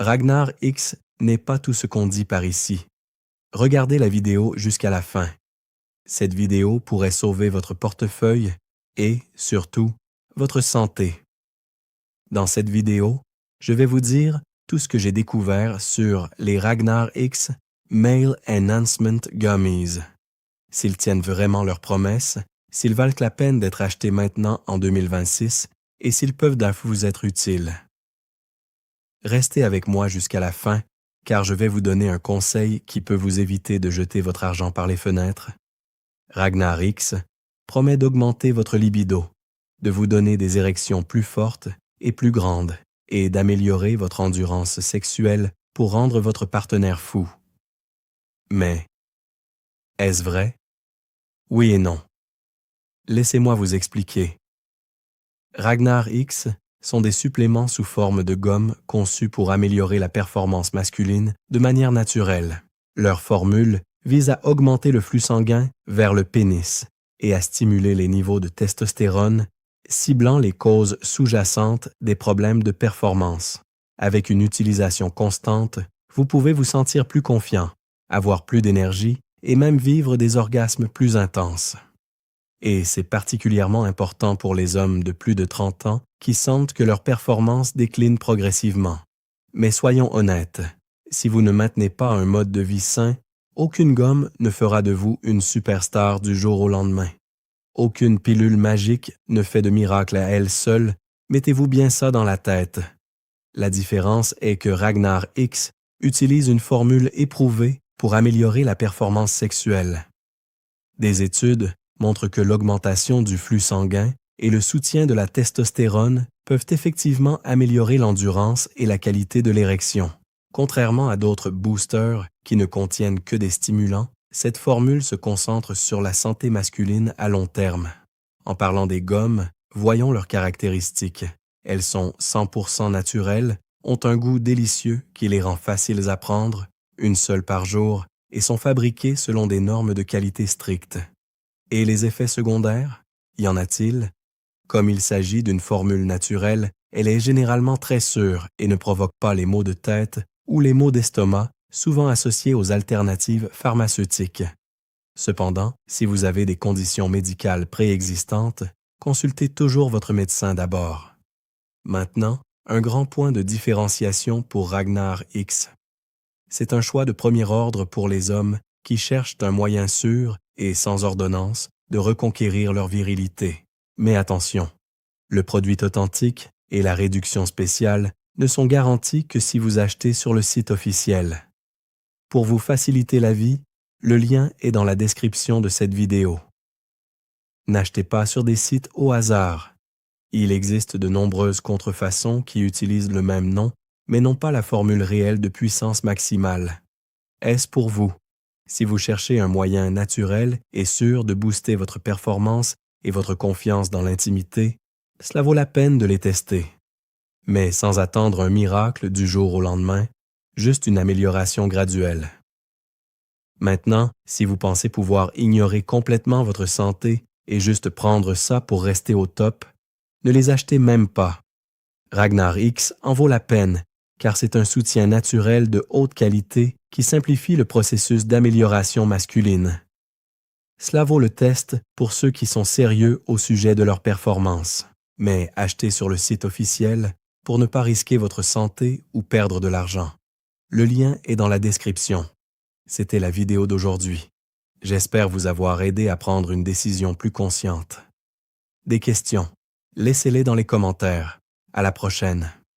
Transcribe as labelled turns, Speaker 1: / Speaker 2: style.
Speaker 1: Ragnar X n'est pas tout ce qu'on dit par ici. Regardez la vidéo jusqu'à la fin. Cette vidéo pourrait sauver votre portefeuille et, surtout, votre santé. Dans cette vidéo, je vais vous dire tout ce que j'ai découvert sur les Ragnar X Male Enhancement Gummies. S'ils tiennent vraiment leurs promesses, s'ils valent la peine d'être achetés maintenant en 2026 et s'ils peuvent vous être utiles. Restez avec moi jusqu'à la fin, car je vais vous donner un conseil qui peut vous éviter de jeter votre argent par les fenêtres. Ragnar X promet d'augmenter votre libido, de vous donner des érections plus fortes et plus grandes, et d'améliorer votre endurance sexuelle pour rendre votre partenaire fou. Mais, est-ce vrai? Oui et non. Laissez-moi vous expliquer. Ragnar X sont des suppléments sous forme de gomme conçus pour améliorer la performance masculine de manière naturelle. Leur formule vise à augmenter le flux sanguin vers le pénis et à stimuler les niveaux de testostérone, ciblant les causes sous-jacentes des problèmes de performance. Avec une utilisation constante, vous pouvez vous sentir plus confiant, avoir plus d'énergie et même vivre des orgasmes plus intenses. Et c'est particulièrement important pour les hommes de plus de 30 ans qui sentent que leur performance décline progressivement. Mais soyons honnêtes, si vous ne maintenez pas un mode de vie sain, aucune gomme ne fera de vous une superstar du jour au lendemain. Aucune pilule magique ne fait de miracle à elle seule, mettez-vous bien ça dans la tête. La différence est que Ragnar X utilise une formule éprouvée pour améliorer la performance sexuelle. Des études montrent que l'augmentation du flux sanguin et le soutien de la testostérone peuvent effectivement améliorer l'endurance et la qualité de l'érection. Contrairement à d'autres boosters qui ne contiennent que des stimulants, cette formule se concentre sur la santé masculine à long terme. En parlant des gommes, voyons leurs caractéristiques. Elles sont 100% naturelles, ont un goût délicieux qui les rend faciles à prendre, une seule par jour, et sont fabriquées selon des normes de qualité strictes. Et les effets secondaires? Y en a-t-il? Comme il s'agit d'une formule naturelle, elle est généralement très sûre et ne provoque pas les maux de tête ou les maux d'estomac, souvent associés aux alternatives pharmaceutiques. Cependant, si vous avez des conditions médicales préexistantes, consultez toujours votre médecin d'abord. Maintenant, un grand point de différenciation pour Ragnar X. C'est un choix de premier ordre pour les hommes qui cherchent un moyen sûr et sans ordonnance de reconquérir leur virilité. Mais attention, le produit authentique et la réduction spéciale ne sont garantis que si vous achetez sur le site officiel. Pour vous faciliter la vie, le lien est dans la description de cette vidéo. N'achetez pas sur des sites au hasard. Il existe de nombreuses contrefaçons qui utilisent le même nom, mais n'ont pas la formule réelle de puissance maximale. Est-ce pour vous? Si vous cherchez un moyen naturel et sûr de booster votre performance et votre confiance dans l'intimité, cela vaut la peine de les tester. Mais sans attendre un miracle du jour au lendemain, juste une amélioration graduelle. Maintenant, si vous pensez pouvoir ignorer complètement votre santé et juste prendre ça pour rester au top, ne les achetez même pas. Ragnar X en vaut la peine, car c'est un soutien naturel de haute qualité qui simplifie le processus d'amélioration masculine. Cela vaut le test pour ceux qui sont sérieux au sujet de leur performance, mais achetez sur le site officiel pour ne pas risquer votre santé ou perdre de l'argent. Le lien est dans la description. C'était la vidéo d'aujourd'hui. J'espère vous avoir aidé à prendre une décision plus consciente. Des questions? Laissez-les dans les commentaires. À la prochaine.